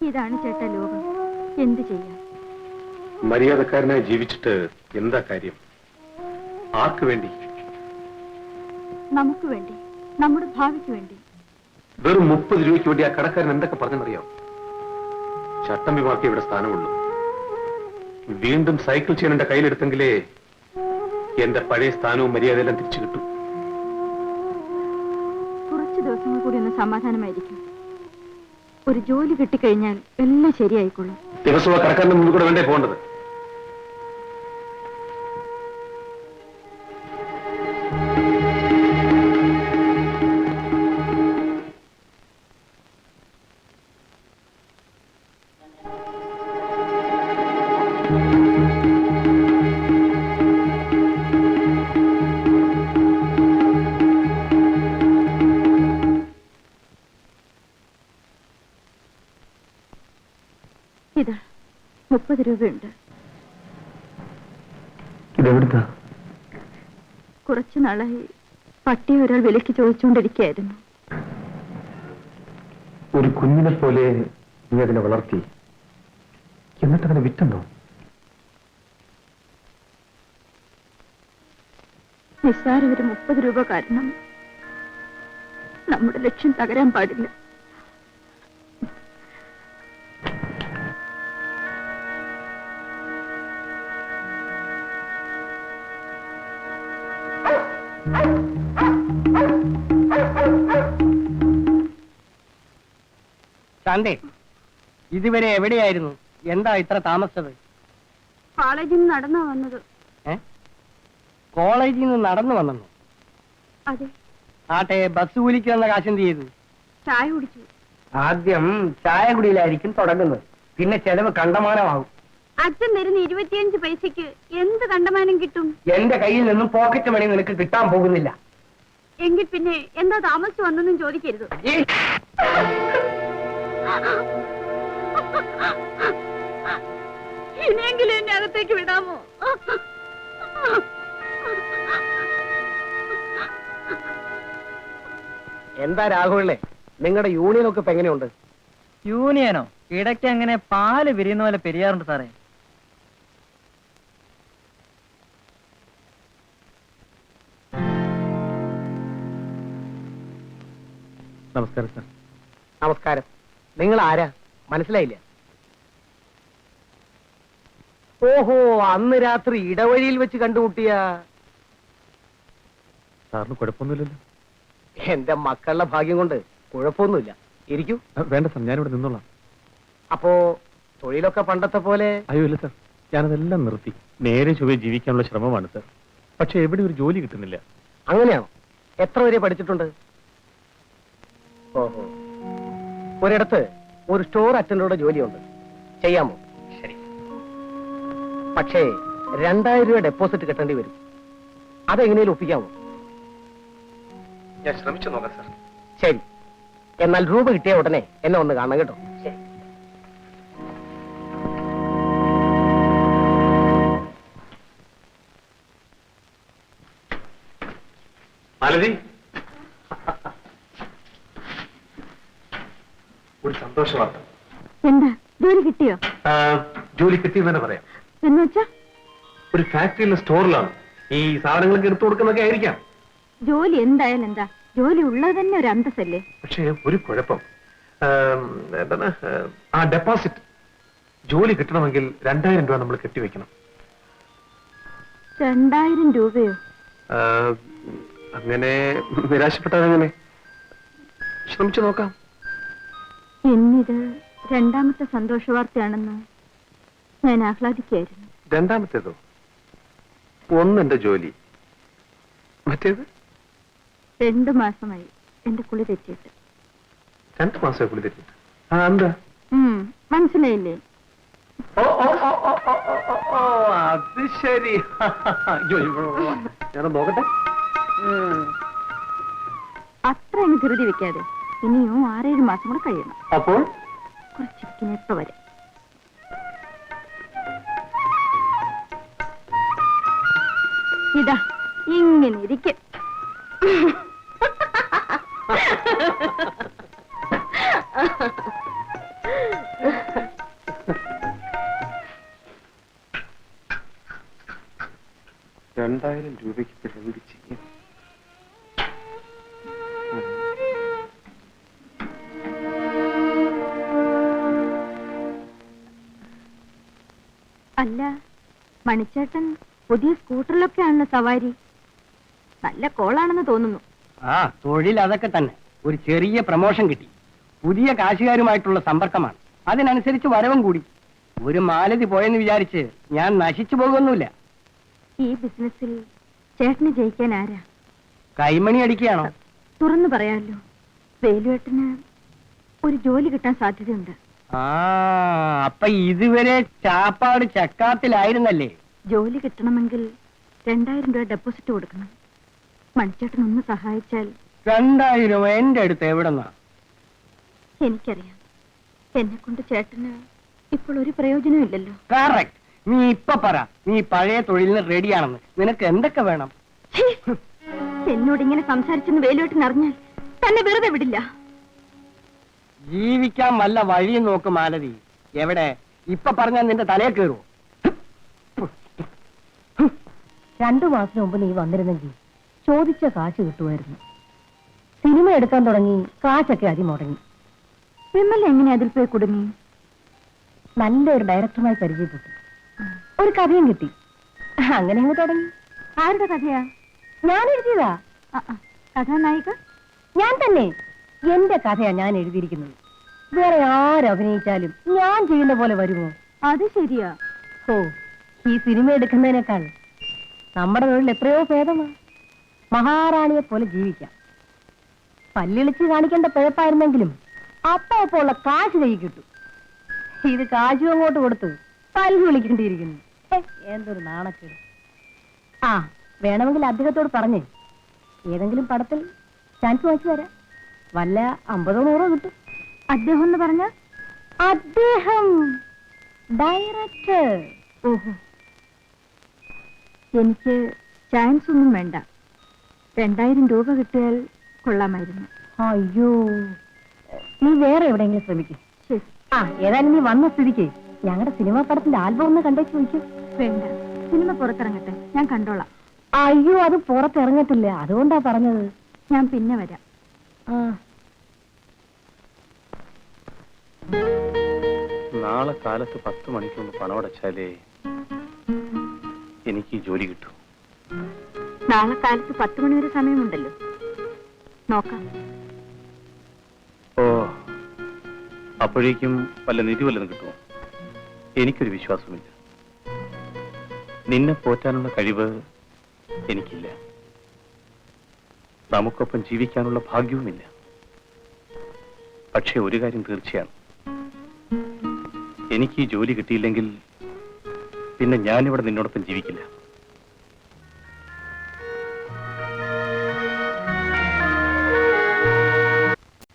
ഇതാണ് ചേട്ടാ ലോകം. എന്ത് ചെയ്യാം? മര്യാദക്കാരനായി ജീവിച്ചിട്ട് എന്താ കാര്യം? ആർക്ക് വേണ്ടി? നമുക്ക് വേണ്ടി, നമ്മുടെ ഭാവിക്ക് വേണ്ടി. വെറും 30 രൂപയ്ക്ക് വേണ്ടി ആ കടക്കാരൻ എന്തൊക്കെ പറഞ്ഞെന്നറിയാം? ചട്ടമ്പിമാർക്ക് ഇവിടെ സ്ഥാനമുള്ളൂ. വീണ്ടും സൈക്കിൾ ചെയ്യാൻ എന്റെ കയ്യിലെടുത്തെങ്കിലേ എന്റെ പഴയ സ്ഥാനവും മര്യാദയെല്ലാം തിരിച്ചു കിട്ടും. കുറച്ച് ദിവസങ്ങൾ കൂടി ഒന്ന് സമാധാനമായിരിക്കും. ഒരു ജോലി കിട്ടിക്കഴിഞ്ഞാൽ എല്ലാം ശരിയായിക്കൊള്ളും. ദിവസവും ആ കടക്കാരന്റെ മുന്നിൽ കൂടെ വേണ്ടേ പോകേണ്ടത്? ഇതാ 30 രൂപയുണ്ട്. ഇതെവിടുത്താ? കുറച്ചു നാളായി പട്ടിയെ ഒരാൾ വിലക്ക് ചോദിച്ചുകൊണ്ടിരിക്കുകയായിരുന്നു. ഒരു കുഞ്ഞിനെ പോലെ നീ അതിനെ വളർത്തി, എന്നിട്ട് അതിനെ വിറ്റെന്നോ? നിസ്സാര ഒരു 30 രൂപ കാരണം നമ്മുടെ ലക്ഷ്യം തകരാൻ പാടില്ല. ശാന്തേ, ഇതുവരെ എവിടെയായിരുന്നു? എന്താ ഇത്ര താമസിച്ചത്? കോളേജിൽ നിന്ന് നടന്നാ വന്നത്. കോളേജിൽ നിന്ന് നടന്നു വന്നു? അതെ. ആട്ടെ, ബസ് കൂലിക്ക് വന്ന കാശ് എന്ത് ചെയ്തു? ചായ കുടിച്ചു. ആദ്യം ചായ കുടിയിലായിരിക്കും തുടങ്ങുന്നത്, പിന്നെ ചെലവ് കണ്ടമാനമാകും. അച്ഛൻ തരുന്ന 25 പൈസക്ക് എന്ത് കണ്ടമാനം കിട്ടും? എന്റെ കയ്യിൽ നിന്നും പോക്കറ്റ് മണി നിനക്ക് കിട്ടാൻ പോകുന്നില്ല. എങ്കിൽ പിന്നെ എന്താ താമസിച്ചു വന്നെന്നും ചോദിക്കരുത്. ഇനിയെങ്കിലും എന്നെ അകത്തേക്ക് വിടാമോ? എന്താ രാഘവല്ലേ, നിങ്ങളുടെ യൂണിയനൊക്കെ ഇപ്പൊ എങ്ങനെയുണ്ട്? യൂണിയനോ? ഇടയ്ക്ക് അങ്ങനെ പാല് പിരിയുന്ന പോലെ പെരിയാറുണ്ട് സാറേ. നമസ്കാരം സാർ. നമസ്കാരം. നിങ്ങൾ ആരാ? മനസ്സിലായില്ല. ഓഹോ, അന്ന് രാത്രി ഇടവഴിയിൽ വെച്ച് കണ്ടുമുട്ടിയ. സാറിന് കുഴപ്പമൊന്നുമില്ലല്ലോ? എന്റെ മക്കളുടെ ഭാഗ്യം കൊണ്ട് കുഴപ്പമൊന്നുമില്ല. ഇരിക്കൂ. വേണ്ട സാർ, ഞാനിവിടെ നിന്നോളാം. അപ്പോ തൊഴിലൊക്കെ പണ്ടത്തെ പോലെ? അയ്യോ ഇല്ല സാർ, ഞാനതെല്ലാം നിർത്തി. നേരെ ചൊവ്വേ ജീവിക്കാനുള്ള ശ്രമമാണ് സാർ. പക്ഷെ എവിടെ ഒരു ജോലി കിട്ടുന്നില്ല. അങ്ങനെയാണോ? എത്ര വരെ പഠിച്ചിട്ടുണ്ട്? ഓഹോ, ഒരിടത്ത് ഒരു സ്റ്റോർ അറ്റൻഡറുടെ ജോലിയുണ്ട്, ചെയ്യാമോ? ശരി. പക്ഷേ 2000 രൂപ ഡെപ്പോസിറ്റ് കിട്ടേണ്ടി വരും. അതെങ്ങനെയും ഒപ്പിക്കാമോ? ഞാൻ ശ്രമിച്ചു നോക്കാം സാർ. ശരി, എന്നാൽ രൂപ കിട്ടിയ ഉടനെ എന്നെ ഒന്ന് കാണണം കേട്ടോ. ശരി. മാലതി, ഒരു സന്തോഷ വാർത്ത. എന്താ? ജോലി കിട്ടിയോ? ജോലി കിട്ടിയെന്ന് തന്നെ പറയാം. എന്നുവെച്ചാ? ഒരു ഫാക്ടറിയിലെ സ്റ്റോറിലാണ്. ഈ സാധനങ്ങളൊക്കെ എടുത്തു കൊടുക്കുന്നൊക്കെ ആയിരിക്കാം. ജോലി എന്തായാലും എന്താ, ജോലി ഉള്ളത് തന്നെ ഒരു അന്തസ്സല്ലേ. പക്ഷേ ഒരു കുഴപ്പം. എന്താണ് ആ ഡെപ്പോസിറ്റ്? ജോലി കിട്ടണമെങ്കിൽ 2000 രൂപ നമ്മൾ കെട്ടിവെക്കണം. 2000 രൂപയോ? അങ്ങനെ നിരാശപ്പെട്ടാൽ ശ്രമിച്ചു നോക്കാം. എന്നിത് രണ്ടാമത്തെ സന്തോഷ വാർത്തയാണെന്ന് ഞാൻ ആഹ്ലാദിക്കായിരുന്നു. രണ്ടാമത്തേതോ? ഒന്നെന്റെ ജോലി, മറ്റേത് 2 മാസമായി എന്റെ കുളി തെറ്റിയിട്ട്. 2 മാസമായി കുളി തെറ്റിയിട്ട്? എന്താ മനസ്സിലായില്ലേ? അത് ശരി. ഞാൻ നോക്കട്ടെ. അത്ര അങ്ങ് ധൃതി വെക്കാതെ, ഇനിയും 6-7 മാസം കൂടെ കഴിയണം. അപ്പോൾ കുറച്ചിരിക്കുന്നപ്പോ വരെ. ഇതാ ഇങ്ങനെ ഇരിക്കും. 2000 രൂപയ്ക്ക് എന്ത് ചെയ്യും? അല്ല, മണിച്ചേട്ടൻ പുതിയ സ്കൂട്ടറിലൊക്കെയാണല്ലോ സവാരി. നല്ല കോളാണെന്ന് തോന്നുന്നു. ആ, തൊഴിൽ അതൊക്കെ തന്നെ. ഒരു ചെറിയ പ്രമോഷൻ കിട്ടി. പുതിയ കാശുകാരുമായിട്ടുള്ള സമ്പർക്കമാണ്. അതിനനുസരിച്ച് വരവും കൂടി. ഒരു മാലതി പോയെന്ന് വിചാരിച്ച് ഞാൻ നശിച്ചു പോകുന്നില്ല. ഈ ബിസിനസ്സിൽ ചേട്ടന് ജയിക്കാൻ ആരാ? കൈമണി അടിക്കുകയാണോ? തുറന്നു പറയാമല്ലോ, വേലുവേട്ടന് ഒരു ജോലി കിട്ടാൻ സാധ്യതയുണ്ട്. ആ, അപ്പൊ ഇതുവരെ ചാപ്പാട് ചക്കാത്തിലായിരുന്നല്ലേ? ജോലി കിട്ടണമെങ്കിൽ 2000 രൂപ ഡെപ്പോസിറ്റ് കൊടുക്കണം. മണിച്ചേട്ടൻ ഒന്ന് സഹായിച്ചാൽ. 2000 എന്റെ അടുത്ത് എവിടെന്നാ? എനിക്കറിയാം, എന്നെ കൊണ്ട് ചേട്ടന് ഇപ്പോൾ ഒരു പ്രയോജനവും ഇല്ലല്ലോ. കറക്റ്റ്. നീ ഇപ്പൊ പറ, നീ പഴയ തൊഴിലിന് റെഡിയാണെന്ന്. നിനക്ക് എന്തൊക്കെ വേണം? ഛീ! എന്നോട് ഇങ്ങനെ സംസാരിച്ചെന്ന് വേലുവേട്ടൻ അറിഞ്ഞാൽ തന്നെ വെറുതെ വിടില്ല. ജീവിക്കാൻ വല്ല വഴിയും നോക്ക് മാലതി. എവിടെ? ഇപ്പൊ പറഞ്ഞാൽ നിന്റെ തലയെ കയറുവോ? 2 മാസത്തിന് മുമ്പ് നീ വന്നിരുന്നെങ്കിൽ ചോദിച്ച കാശ് കിട്ടുമായിരുന്നു. സിനിമ എടുക്കാൻ തുടങ്ങി, കാശൊക്കെ അതി മുടങ്ങി. വിമൽ എങ്ങനെ അതിൽ പോയി കുടുങ്ങി? നല്ലൊരു ഡയറക്ടറുമായി പരിചയപ്പെട്ടു. ഒരു കഥയും കിട്ടി. അങ്ങനെ അങ്ങ് തുടങ്ങി. ആരുടെ കഥയാ? ഞാൻ എഴുതിയതാ. കഥാനായിക ഞാൻ തന്നെ. എന്റെ കഥയാ ഞാൻ എഴുതിയിരിക്കുന്നത്. വേറെ ആരഭിനയിച്ചാലും ഞാൻ ചെയ്യുന്ന പോലെ വരുമോ? അത് ശരിയാ. ഓ, ഈ സിനിമ എടുക്കുന്നതിനേക്കാൾ നമ്മുടെ തൊഴിൽ എത്രയോ ഭേദമാ. മഹാറാണിയെ പോലെ ജീവിക്കാം. പല്ലിളിച്ച് കാണിക്കേണ്ട പിഴപ്പായിരുന്നെങ്കിലും അപ്പൊ ഉള്ള കാശ് കൈ കിട്ടും. ഇത് കാശും അങ്ങോട്ട് കൊടുത്ത് പല്ല് വിളിക്കേണ്ടിയിരിക്കുന്നു. എന്തൊരു നാണക്കേട്. ആ, വേണമെങ്കിൽ അദ്ദേഹത്തോട് പറഞ്ഞേ ഏതെങ്കിലും പടത്തിൽ ചാൻസ് വാങ്ങിച്ചു തരാം. വല്ല 50 100 കിട്ടും. അദ്ദേഹം എന്ന് പറഞ്ഞ അദ്ദേഹം ഡയറക്ടർ. ഓഹോ, എനിക്ക് ചാൻസ് ഒന്നും വേണ്ട. 2000 രൂപ കിട്ടിയാൽ കൊള്ളാമായിരുന്നു. അയ്യോ, നീ വേറെ എവിടെയെങ്കിലും ശ്രമിക്കും. ശരി. ആ, ഏതായാലും നീ വന്ന സ്ഥിതിക്ക് ഞങ്ങളുടെ സിനിമാ പടത്തിന്റെ ആൽബം ഒന്ന് കണ്ടേച്ച് ചോദിക്കും. വേണ്ട, സിനിമ പുറത്തിറങ്ങട്ടെ, ഞാൻ കണ്ടോളാം. അയ്യോ, അത് പുറത്തിറങ്ങത്തില്ല. അതുകൊണ്ടാ പറഞ്ഞത്. ഞാൻ പിന്നെ വരാം. ആ, നാളെ കാലത്ത് 10 മണിക്കൊന്ന് പണം അടച്ചാലേ എനിക്ക് ഈ ജോലി കിട്ടൂ. നാളെ കാലത്ത് 10 മണി വരെ സമയമുണ്ടല്ലോ, നോക്കാം. ഓ, അപ്പോഴേക്കും വല്ല നിധി വല്ലതും കിട്ടുമോ? എനിക്കൊരു വിശ്വാസമില്ല. നിന്നെ പോറ്റാനുള്ള കഴിവ് എനിക്കില്ല. നമുക്കൊപ്പം ജീവിക്കാനുള്ള ഭാഗ്യവുമില്ല. പക്ഷെ ഒരു കാര്യം തീർച്ചയാണ്, എനിക്ക് ഈ ജോലി കിട്ടിയില്ലെങ്കിൽ പിന്നെ ഞാനിവിടെ നിന്നോടൊപ്പം ജീവിക്കില്ല.